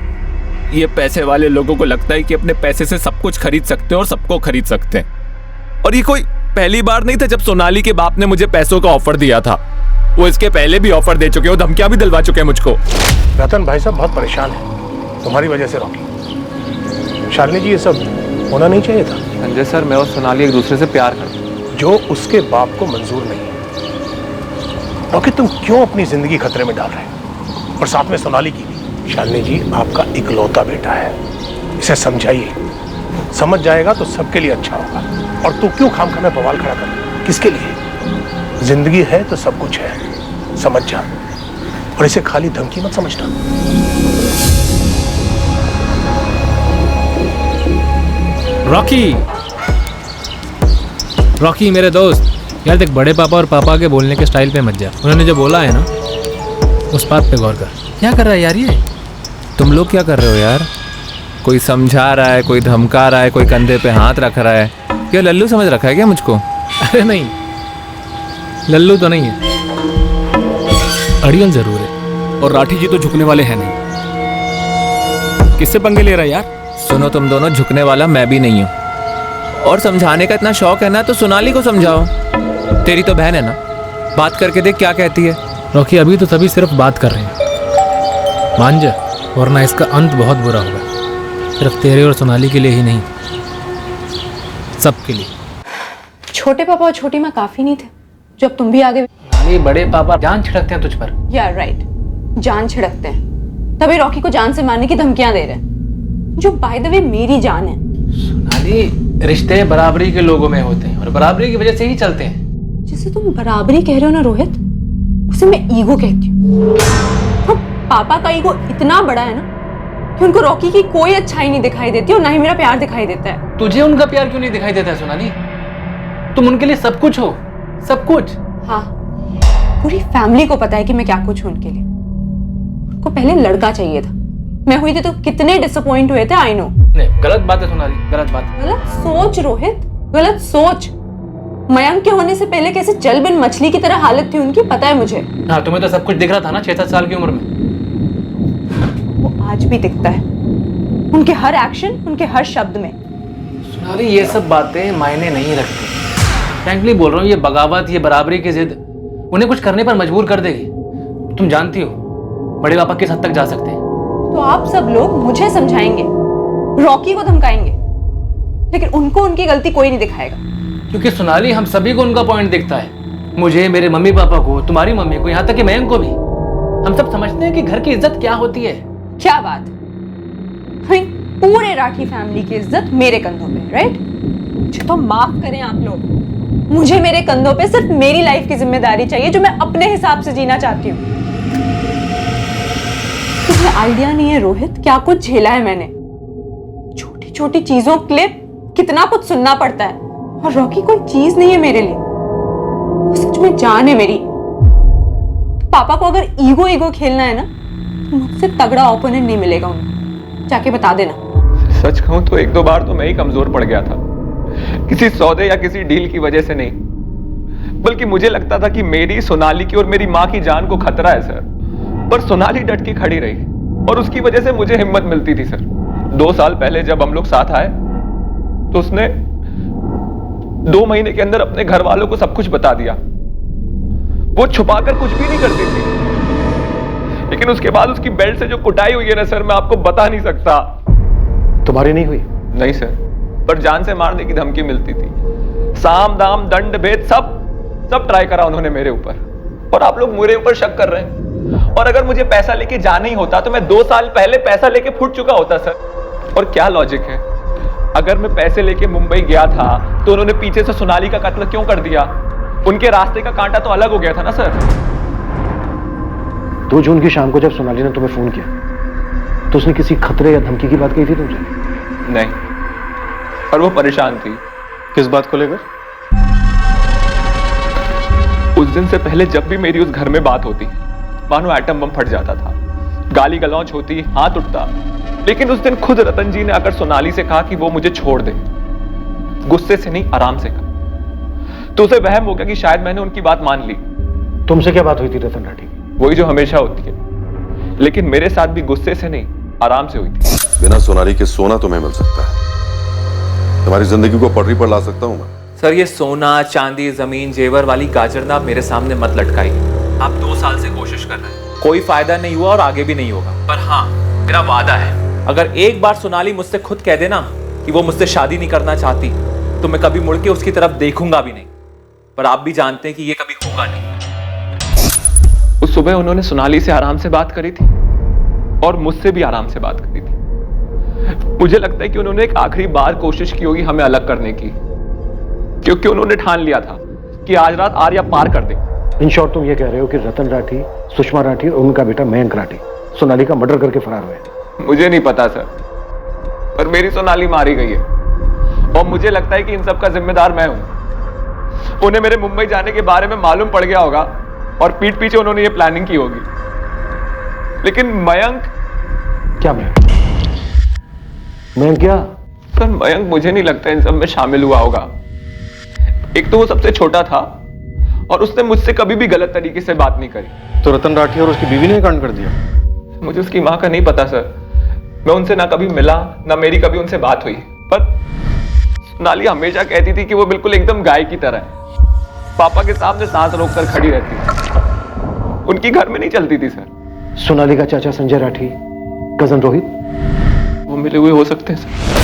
ये पैसे वाले लोगों को लगता है कि अपने पैसे से सब कुछ खरीद सकते हैं और सबको खरीद सकते हैं। और ये कोई पहली बार नहीं था जब सोनाली के बाप ने मुझे पैसों का ऑफर दिया था, वो इसके पहले भी ऑफर दे चुके हैं, धमकियां भी दिलवा चुके हैं मुझको। रतन भाई साहब बहुत परेशान है तुम्हारी वजह से रॉकी। शालिनी जी ये सब होना नहीं चाहिए था। संजय सर, मैं और सोनाली एक दूसरे से प्यार करते हैं। जो उसके बाप को मंजूर नहीं है, रॉकी तुम क्यों अपनी जिंदगी खतरे में डाल रहे हो? और साथ में सोनाली की भी। शालिनी जी आपका इकलौता बेटा है, इसे समझाइए, समझ जाएगा तो सबके लिए अच्छा होगा। और तू क्यों खामखा में बवाल खड़ा कर? किसके लिए? जिंदगी है तो सब कुछ है, समझ जा। और इसे खाली धमकी मत समझना। रॉकी मेरे दोस्त, यार देख, बड़े पापा और पापा के बोलने के स्टाइल पे मत जा। उन्होंने जो बोला है ना, उस बात पे गौर कर। क्या कर रहा है यार ये? तुम लोग क्या कर रहे हो यार? कोई समझा रहा है, कोई धमका रहा है, कोई कंधे पे हाथ रख रहा है। क्या लल्लू समझ रखा है क्या मुझको? अरे नहीं, लल्लू तो नहीं है, अड़ियल जरूर है। और राठी जी तो झुकने वाले हैं नहीं। किससे पंगे ले रहा है यार? सुनो तुम दोनों, झुकने वाला मैं भी नहीं हूँ। और समझाने का इतना शौक है ना तो सोनाली को समझाओ, तेरी तो बहन है ना, बात करके देख क्या कहती है। रॉकी अभी तो सभी सिर्फ बात कर रहे हैं, मान जा, वरना इसका अंत बहुत बुरा होगा। सिर्फ तेरे और सोनाली के लिए ही नहीं, सबके लिए। छोटे पापा और छोटी माँ काफी नहीं थे जो अब तुम भी आगे? नानी, बड़े पापा जान छिड़कते हैं तुझ पर। या राइट, जान छिड़कते हैं, तभी रॉकी को जान से मारने की धमकियां दे रहे हैं, जो बाय द वे मेरी जान है। नानी, रिश्ते बराबरी के लोगों में होते हैं और बराबरी की वजह से ही चलते हैं। जिसे तुम बराबरी कह रहे हो ना रोहित, उसे मैं ईगो कहती हूँ। तो पापा का ईगो इतना बड़ा है ना कि उनको रॉकी की कोई अच्छाई नहीं दिखाई देती और ना ही मेरा प्यार दिखाई देता है। तुझे उनका प्यार क्यों नहीं दिखाई देता है सोनाली? तुम उनके लिए सब कुछ हो, सब कुछ। हाँ, पूरी फैमिली को पता है कि मैं क्या कुछ हूं उनके लिए। उनको पहले लड़का चाहिए था, मैं हुई थी तो कितने डिसअपॉइंट हुए थे। I know. नहीं, गलत बात है सोनाली, गलत बात। गलत सोच रोहित, गलत सोच। मयंक के होने से पहले कैसे जल बिन मछली की तरह हालत थी उनकी, पता है मुझे। हाँ, तुम्हें तो सब कुछ दिख रहा था ना 6-7 साल की उम्र में। वो आज भी दिखता है, उनके हर एक्शन, उनके हर शब्द में। सोनाली, ये सब बातें मायने नहीं रखती। फ्रैंकली बोल रहा हूँ, ये बगावत, ये बराबरी की जिद उन्हें कुछ करने पर मजबूर कर देगी। तुम जानती हो बड़े पापा किस हद तक जा सकते हैं। तो आप सब लोग मुझे समझाएंगे, रॉकी को धमकाएंगे, लेकिन उनको उनकी गलती कोई नहीं दिखाएगा। क्योंकि सोनाली, हम सभी को उनका पॉइंट दिखता है। मुझे, मेरे मम्मी पापा को, तुम्हारी मम्मी को, यहाँ तक कि मयंक को भी। हम सब समझते हैं कि घर की इज्जत क्या होती है। क्या बात, पूरे राठी फैमिली की इज्जत मेरे कंधों पे, राइट? मुझे तो माफ करें आप लोग, मुझे मेरे कंधों पे सिर्फ मेरी लाइफ की जिम्मेदारी चाहिए, जो मैं अपने हिसाब से जीना चाहती हूँ। तुम्हें आइडिया नहीं है रोहित, क्या कुछ झेला है मैंने। छोटी छोटी चीजों के लिए कितना कुछ सुनना पड़ता है। और रॉकी कोई चीज नहीं है मेरे लिए, वो सच में जान है मेरी। पापा को अगर ईगो ईगो खेलना है ना, तो मुझसे तगड़ा ओपोनेंट नहीं मिलेगा उनको, जाके बता देना। सच कहूं तो 1-2 बार तो मैं ही कमजोर पड़ गया था, किसी सौदे या किसी डील की वजह से नहीं, बल्कि मुझे लगता था कि मेरी, सोनाली की और मेरी माँ की जान को खतरा है सर। पर सोनाली डट के खड़ी रही और उसकी वजह से मुझे हिम्मत मिलती थी सर। 2 साल पहले जब हम लोग साथ आए तो उसने 2 महीने के अंदर अपने घर वालों को सब कुछ बता दिया। वो छुपाकर कुछ भी नहीं करती थी, लेकिन उसके बाद उसकी बेल्ट से जो कुटाई हुई है ना सर, मैं आपको बता नहीं सकता। तुम्हारी नहीं हुई? नहीं सर, पर जान से मारने की धमकी मिलती थी। साम दाम दंड भेद सब ट्राई करा उन्होंने मेरे ऊपर, और आप लोग मेरे ऊपर शक कर रहे हैं। और अगर मुझे पैसा लेके जाना ही होता तो मैं 2 साल पहले पैसा लेके फुट चुका होता सर। और क्या लॉजिक है, अगर मैं पैसे लेके मुंबई गया था तो उन्होंने पीछे से सोनाली का कत्ल क्यों कर दिया? उनके रास्ते का कांटा तो अलग हो गया था ना सर। 2 जून की शाम को जब सोनाली ने तुम्हें फोन किया तो उसने किसी खतरे या धमकी की बात कही थी तुमसे? नहीं, और वो परेशान थी। किस बात को लेकर? उस दिन से पहले जब भी मेरी उस घर में बात होती, मानो एटम बम फट जाता था, गाली गलौज होती, हाथ उठता। लेकिन उस दिन खुद रतन जी ने आकर सोनाली से कहा कि वो मुझे छोड़ दे। गुस्से से नहीं, आराम से कहा। तो उसे वहम हो गया कि शायद मैंने उनकी बात मान ली। तुमसे क्या बात हुई थी रतन राठी? वही जो हमेशा होती है, लेकिन मेरे साथ भी गुस्से से नहीं, आराम से हुई थी। बिना सोनाली के सोना तुम्हें मिल सकता है, तुम्हारी जिंदगी को पटरी पर ला सकता हूं मैं। सर, ये सोना चांदी जमीन जेवर वाली गाजर ना मेरे सामने मत लटकाइए। आप 2 साल से कोशिश कर रहे हैं, कोई फायदा नहीं हुआ और आगे भी नहीं होगा। पर हाँ, मेरा वादा है, अगर एक बार सोनाली मुझसे खुद कह देना कि वो मुझसे शादी नहीं करना चाहती तो मैं कभी मुड़ के उसकी तरफ देखूंगा भी नहीं। पर आप भी जानते हैं कि ये कभी होगा नहीं। उस सुबह उन्होंने सोनाली से आराम से बात करी थी और मुझसे भी आराम से बात करी थी। मुझे लगता है कि उन्होंने एक आखिरी बार कोशिश की होगी हमें अलग करने की, क्योंकि उन्होंने ठान लिया था कि आज रात आर्या पार कर दे। इन शॉर्ट तुम ये कह रहे हो कि रतन राठी, सुषमा राठी और उनका बेटा मयंक राठी सोनाली का मर्डर करके फरार हुए? मुझे नहीं पता सर, पर मेरी सोनाली मारी गई है और मुझे लगता है कि इन सब का जिम्मेदार मैं हूं। उन्हें मेरे मुंबई जाने के बारे में मालूम पड़ गया होगा और पीठ पीछे उन्होंने ये प्लानिंग की होगी। लेकिन मयंक क्या? मयंक क्या? सर, मयंक मुझे नहीं लगता इन सब में शामिल हुआ होगा। एक तो वो सबसे छोटा था और उसने मुझसे कभी भी गलत तरीके से बात नहीं करी। तो रतन राठी और उसकी बीवी ने कांड कर दिया? मुझे उसकी मां का नहीं पता सर, मैं उनसे ना कभी मिला ना मेरी कभी उनसे बात हुई। पर सोनाली हमेशा कहती थी कि वो बिल्कुल एकदम गाय की तरह है, पापा के सामने सांस रोककर खड़ी रहती है। उनकी घर में नहीं चलती थी सर। सोनाली का चाचा संजय राठी, कजन रोहित, वो मिले हुए हो सकते हैं सर।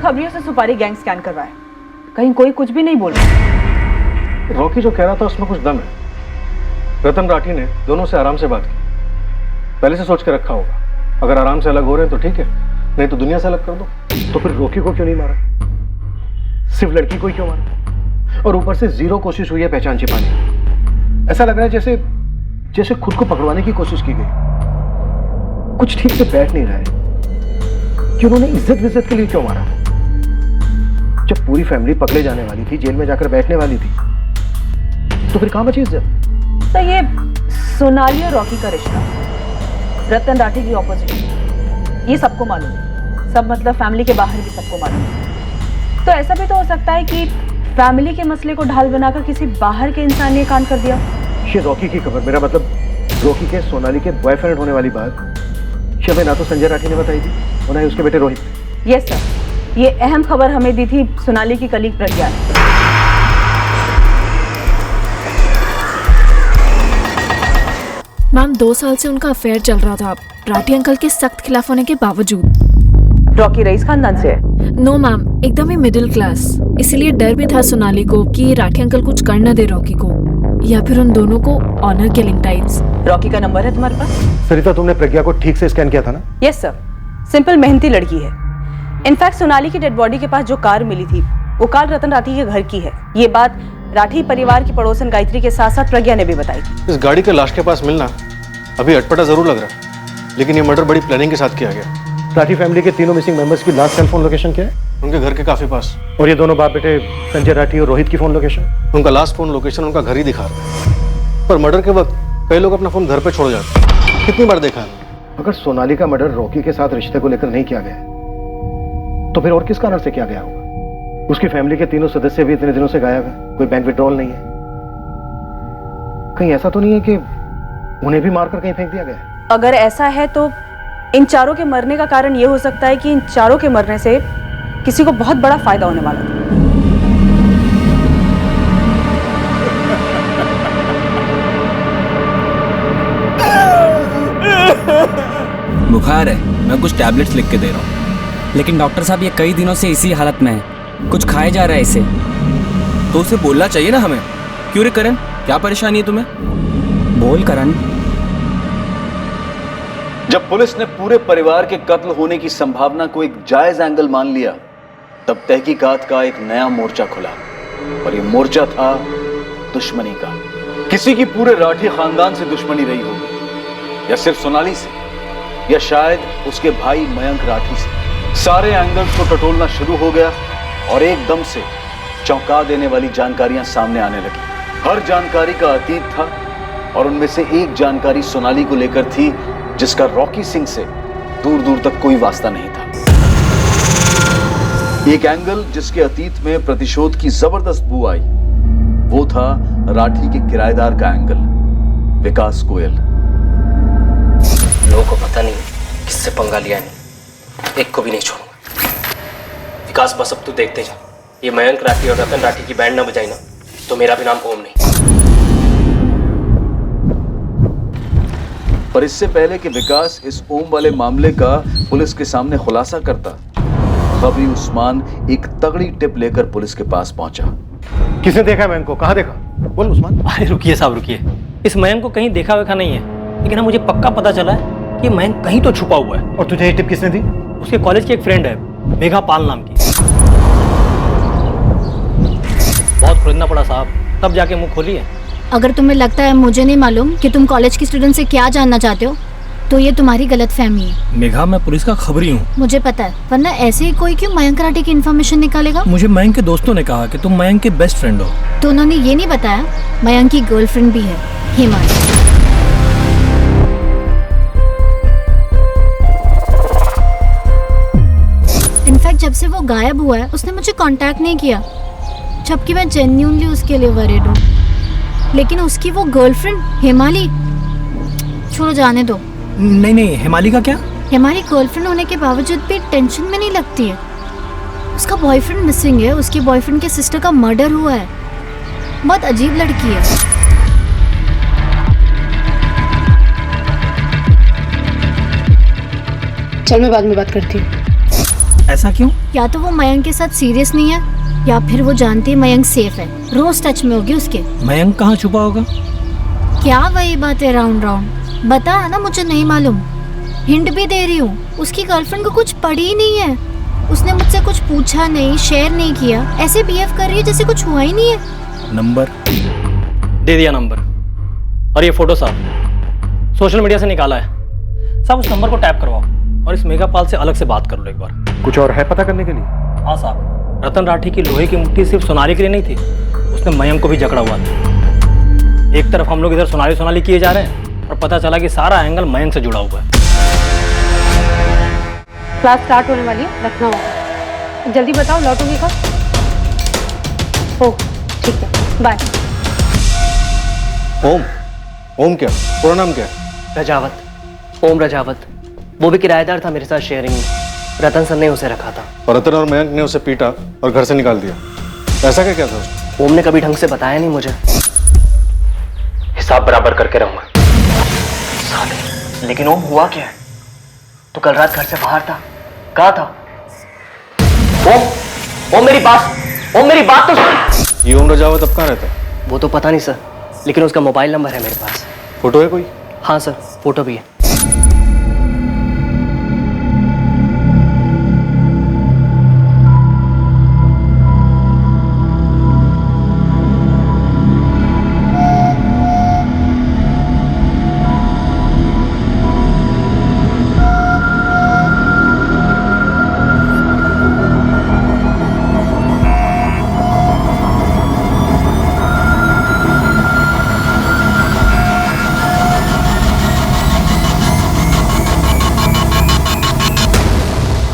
खबरियों से सुपारी गैंग स्कैन करवाए, कहीं कोई कुछ भी नहीं बोल रहा। रॉकी जो कह रहा था उसमें कुछ दम है। रतन राठी ने दोनों से आराम से बात की, पहले से सोच के रखा होगा। अगर आराम से अलग हो रहे हैं तो ठीक है, नहीं तो दुनिया से अलग कर दो। तो फिर रॉकी को क्यों नहीं मारा? सिर्फ लड़की को ही क्यों मारा? और ऊपर से 0 कोशिश हुई है पहचान छिपाने। ऐसा लग रहा है जैसे खुद को पकड़वाने की कोशिश की गई। कुछ ठीक से बैठ नहीं रहा है कि उन्होंने इज्जत के लिए क्यों मारा? जब पूरी फैमिली पकड़े जाने वाली थी, जेल में जाकर बैठने वाली थी, तो फिर कहां बची इज्जत? तो ये सोनाली और रॉकी का रिश्ता, रतन राठी की ऑपोजिशन, ये सबको मालूम है। सब मतलब फैमिली के बाहर भी सबको मालूम है। तो ऐसा भी तो हो सकता है कि फैमिली के मसले को ढाल बनाकर किसी बाहर के इंसान ने कांड कर दिया। ये रॉकी की खबर, मेरा मतलब रॉकी के सोनाली के बॉयफ्रेंड होने वाली बात हमें ना तो संजय राठी ने बताई थी और ना ही उसके बेटे रोहित। यस सर, ये अहम खबर हमें दी थी सोनाली की कलीग प्रज्ञा ने। मैम 2 साल से उनका अफेयर चल रहा था, राठी अंकल के सख्त खिलाफ होने के बावजूद। रॉकी रईस खानदान से है? नो मैम, एकदम ही मिडिल क्लास। इसीलिए डर भी था सोनाली को कि राठी अंकल कुछ कर न दे रॉकी को, या फिर उन दोनों को ऑनर किलिंग टाइप्स। रॉकी का नंबर है तुम्हारे पास? सरिता, तुमने प्रज्ञा को ठीक से स्कैन किया था ना? यस सर, सिंपल मेहनती लड़की है। इनफैक्ट सोनाली की डेड बॉडी के पास जो कार मिली थी वो कार रतन राठी के घर की है। ये बात राठी परिवार की पड़ोसन गायत्री के साथ साथ प्रज्ञा ने भी बताई थी। इस गाड़ी के लाश के पास मिलना अभी अटपटा जरूर लग रहा है, लेकिन ये मर्डर बड़ी प्लानिंग के साथ किया गया। राठी फैमिली के तीनों मिसिंग मेंबर्स की लास्ट सेल फोन लोकेशन क्या है? उनके घर के काफी पास। और ये दोनों बाप बेटे संजय राठी और रोहित की फोन लोकेशन? उनका लास्ट फोन लोकेशन उनका घर ही दिखा रहा है, पर मर्डर के वक्त कई लोग अपना फोन घर पे छोड़ जाते हैं। कितनी बार देखा है? अगर सोनाली का मर्डर रॉकी के साथ रिश्ते को लेकर नहीं किया गया तो फिर और किस कारण से किया गया होगा? उसकी फैमिली के तीनों सदस्य भी इतने दिनों से गायब है, कोई बैंक विड्रॉल नहीं है। कहीं ऐसा तो नहीं है कि उन्हें भी मारकर कहीं फेंक दिया गया है? अगर ऐसा है तो इन चारों के मरने का कारण यह हो सकता है कि इन चारों के मरने से किसी को बहुत बड़ा फायदा होने वाला था। बुखार है, मैं कुछ टैबलेट्स लिख के दे रहा हूँ। लेकिन डॉक्टर साहब ये कई दिनों से इसी हालत में है, कुछ खाए जा रहा है इसे। तो उसे बोलना चाहिए ना हमें। क्यों रे करण, क्या परेशानी है तुम्हें? बोल करण। जब पुलिस ने पूरे परिवार के कत्ल होने की संभावना को एक जायज एंगल मान लिया, तब तहकीकात का एक नया मोर्चा खुला। और ये मोर्चा था दुश्मनी का। किसी की पूरे राठी खानदान से दुश्मनी रही होगी, या सिर्फ सोनाली से, या शायद उसके भाई मयंक राठी से। सारे एंगल्स को टटोलना शुरू हो गया और एकदम से चौंका देने वाली जानकारियां सामने आने लगी। हर जानकारी का अतीत था और उनमें से एक जानकारी सोनाली को लेकर थी, जिसका रॉकी सिंह से दूर दूर तक कोई वास्ता नहीं था। एक एंगल जिसके अतीत में प्रतिशोध की जबरदस्त बू आई, वो था राठी के किराएदार का एंगल, विकास गोयल। लोगों को पता नहीं किससे पंगा लिया है, एक को भी नहीं छोड़ूंगा। विकास बस अब तू देखते जा, ये मयंक राठी और रतन राठी की बैंड ना बजाई ना तो मेरा भी नाम ओम नहीं। पर इससे पहले कि विकास इस ओम वाले मामले का पुलिस के सामने खुलासा करता, खबरी उस्मान एक तगड़ी टिप लेकर पुलिस के पास पहुंचा। किसने देखा मयंक को? कहां देखा? बोल उस्मान। अरे रुकिए साहब रुकिए, इस मयंक को कहीं देखा वेखा नहीं है, लेकिन मुझे पक्का पता चला है कि मयंक कहीं तो छुपा हुआ है। और तुझे ये टिप किसने दी? उसके कॉलेज की एक फ्रेंड है, मेघा पाल नाम की। बहुत खोजना पड़ा साहब, तब जाके मुंह खोली है। अगर तुम्हें लगता है मुझे नहीं मालूम कि तुम कॉलेज की स्टूडेंट से क्या जानना चाहते हो, तो ये तुम्हारी गलतफहमी है। मेघा, मैं पुलिस का खबरी हूँ। मुझे पता है, वरना ऐसे ही कोई क्यों मयंक राठी की इन्फॉर्मेशन निकालेगा? मुझे मयंक के दोस्तों ने कहा कि तुम मयंक के बेस्ट फ्रेंड हो। तो उन्होंने ये नहीं बताया मयंक की गर्लफ्रेंड भी है, हिमाली। इनफैक्ट जब से वो गायब हुआ है उसने मुझे कांटेक्ट नहीं किया, जबकि मैं जेन्युइनली उसके लिए वरीड हूँ। लेकिन उसकी वो गर्लफ्रेंड हिमाली, छोड़ो जाने दो। नहीं नहीं, हिमाली का क्या? हिमाली गर्लफ्रेंड होने के बावजूद भी टेंशन में नहीं लगती है। उसका बॉयफ्रेंड मिसिंग है, उसके बॉयफ्रेंड के सिस्टर का मर्डर हुआ है। बहुत अजीब लड़की है। चल मैं बाद में बात करती हूँ। ऐसा क्यों? या तो वो मयंक के साथ सीरियस नहीं है, या फिर वो जानती है मयंक सेफ है, रोज टच में होगी उसके। मयंक कहाँ छुपा होगा? क्या वही बात है राउंड राउंड? बता ना, मुझे नहीं मालूम। हिंट भी दे रही हूँ, उसकी गर्लफ्रेंड को कुछ पड़ी ही नहीं है। उसने मुझसे कुछ पूछा नहीं, शेयर नहीं किया, ऐसे बिहेव कर रही है जैसे कुछ हुआ ही नहीं है। नंबर दे दिया नंबर, और ये फोटो साहब सोशल मीडिया से निकाला है। साहब उस नंबर को टैप करवाओ और इस मेघा पाल से अलग से बात कर लो एक बार। कुछ और है पता करने के लिए? हाँ साहब, रतन राठी की लोहे की मुट्ठी सिर्फ सोनाली के लिए नहीं थी, उसने मयंक को भी जकड़ा हुआ था। एक तरफ हम लोग इधर सोनाली सोनाली किए जा रहे हैं और पता चला कि सारा एंगल मयंक से जुड़ा हुआ है। क्लास स्टार्ट होने वाली है, रखना होगा। जल्दी बताओ, लौटोगी कब? ओह ठीक है, बाय। ओम? ओम क्या? पूरा नाम क्या है? रजावत, ओम रजावत। वो भी किराएदार था मेरे साथ शेयरिंग में, रतन सर ने उसे रखा था। और रतन और मयंक ने उसे पीटा और घर से निकाल दिया। ऐसा क्या था उसको? ओम ने कभी ढंग से बताया नहीं मुझे। हिसाब बराबर करके रहूंगा साले। लेकिन ओम हुआ क्या है? तो कल रात घर से बाहर था, कहाँ था? ओम मेरी बात तो सुन। ये ओम रजावत अब कहाँ रहता है? वो तो पता नहीं सर, लेकिन उसका मोबाइल नंबर है मेरे पास। फोटो है कोई? हाँ सर, फोटो भी है।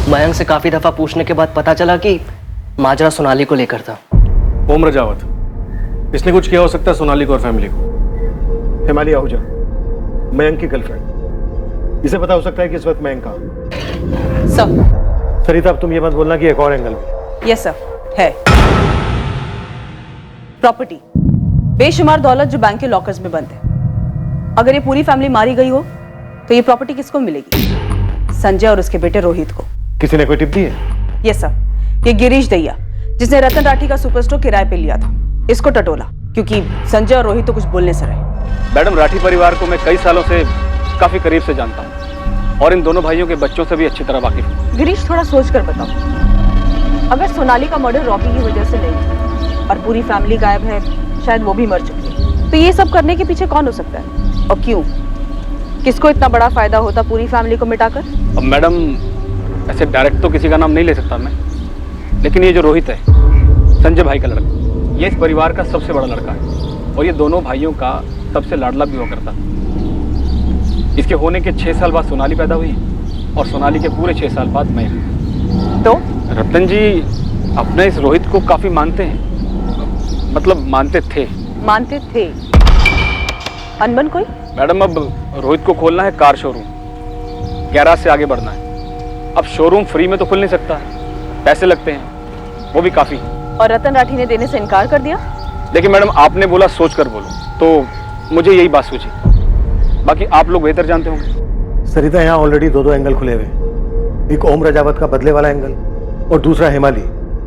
मयंक से काफी दफा पूछने के बाद पता चला कि माजरा सोनाली को लेकर था। ओम रजावत, इसने कुछ किया हो सकता है सोनाली को और फैमिली को। हिमाली आहूजा, मयंक की गर्लफ्रेंड, इसे पता हो सकता है कि इस वक्त मयंक कहाँ। सर। सरिता, अब तुम ये मत बोलना कि एक और एंगल भी। यस सर, है। प्रॉपर्टी, बेशुमार दौलत जो बैंक के लॉकर्स में बंद है। अगर ये पूरी फैमिली मारी गई हो तो ये प्रॉपर्टी किसको मिलेगी? संजय और उसके बेटे रोहित को। किसी ने कोई टिप दी है? यस सर, ये गिरीश दैया जिसने रतन राठी का सुपरस्टोर किराए पे लिया था, इसको टटोला, क्योंकि संजय और रोहित तो कुछ बोलने से रहे। मैडम, राठी परिवार को मैं कई सालों से काफी करीब से जानता हूँ और इन दोनों भाइयों के बच्चों से भी अच्छी तरह वाकिफ हूँ। गिरीश, थोड़ा सोच कर बताओ, अगर सोनाली का मर्डर रॉकी की वजह से नहीं और पूरी फैमिली गायब है, शायद वो भी मर चुकी है, तो ये सब करने के पीछे कौन हो सकता है और क्यों? किसको इतना बड़ा फायदा होता पूरी फैमिली को मिटाकर? अब मैडम, ऐसे डायरेक्ट तो किसी का नाम नहीं ले सकता मैं, लेकिन ये जो रोहित है, संजय भाई का लड़का, ये इस परिवार का सबसे बड़ा लड़का है और ये दोनों भाइयों का सबसे लाडला भी हुआ करता। इसके होने के 6 साल बाद सोनाली पैदा हुई और सोनाली के पूरे 6 साल बाद मैं। तो रतन जी अपने इस रोहित को काफी मानते हैं, मतलब मानते थे। मानते थे? अनबन कोई? मैडम, अब रोहित को खोलना है कार शोरूम, गैराज से आगे बढ़ना है। अब शोरूम फ्री में तो खुल नहीं सकता है, पैसे लगते हैं, वो भी काफी। और रतन राठी ने देने से इनकार कर दिया? देखिए मैडम, आपने बोला सोच कर बोलो, तो मुझे यही बात सूझी, बाकी आप लोग बेहतर जानते होंगे। सरिता, यहाँ ऑलरेडी दो एंगल खुले हुए, एक ओम रजावत का बदले वाला एंगल और दूसरा हिमाली,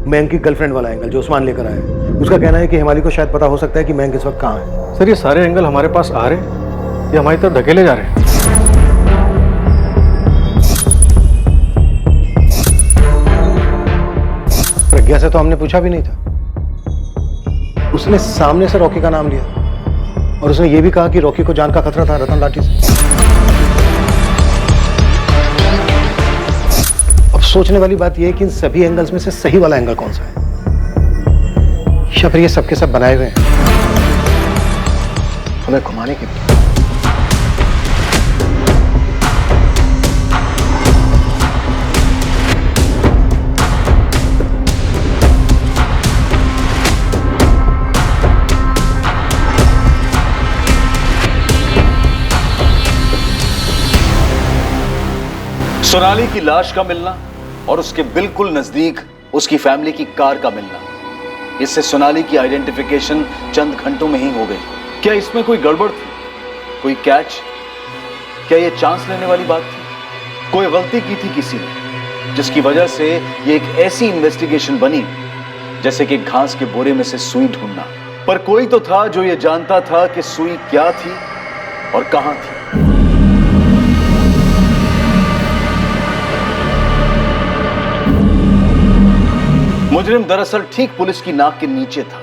मयंक की गर्लफ्रेंड वाला एंगल जो उस्मान लेकर आया। उसका कहना है कि हिमाली को शायद पता हो सकता है कि मयंक इस वक्त कहाँ है। सर, ये सारे एंगल हमारे पास आ रहे या हमारी तरफ धकेले जा रहे हैं? प्रज्ञा से तो हमने पूछा भी नहीं था। उसने सामने से रॉकी का नाम लिया और उसने ये भी कहा कि रॉकी को जान का खतरा था रतन राठी से। अब सोचने वाली बात यह है कि इन सभी एंगल्स में से सही वाला एंगल कौन सा है, या फिर ये सबके सब बनाए हुए हैं हमें घुमाने के लिए। सोनाली की लाश का मिलना और उसके बिल्कुल नजदीक उसकी फैमिली की कार का मिलना, इससे सोनाली की आइडेंटिफिकेशन चंद घंटों में ही हो गई। क्या इसमें कोई गड़बड़ थी, कोई कैच? क्या यह चांस लेने वाली बात थी? कोई गलती की थी किसी ने, जिसकी वजह से यह एक ऐसी इन्वेस्टिगेशन बनी जैसे कि घास के बोरे में से सुई ढूंढना। पर कोई तो था जो यह जानता था कि सुई क्या थी और कहां थी। मुजरिम दरअसल ठीक पुलिस की नाक के नीचे था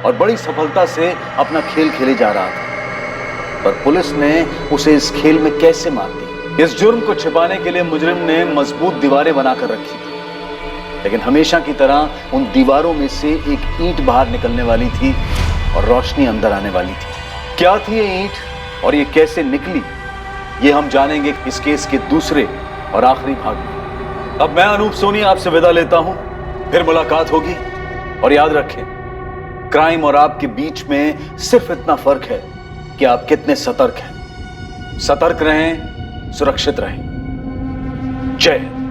और बड़ी सफलता से अपना खेल खेले जा रहा था, पर पुलिस ने उसे इस खेल में कैसे मार दी? इस जुर्म को छिपाने के लिए मुजरिम ने मजबूत दीवारें बनाकर रखी थी, लेकिन हमेशा की तरह उन दीवारों में से एक ईंट बाहर निकलने वाली थी और रोशनी अंदर आने वाली थी। क्या थी ये ईंट और ये कैसे निकली, ये हम जानेंगे इस केस के दूसरे और आखिरी भाग में। अब मैं अनूप सोनी आपसे विदा लेता हूं, फिर मुलाकात होगी। और याद रखें, क्राइम और आपके बीच में सिर्फ इतना फर्क है कि आप कितने सतर्क हैं। सतर्क रहें, सुरक्षित रहें। जय हिंद।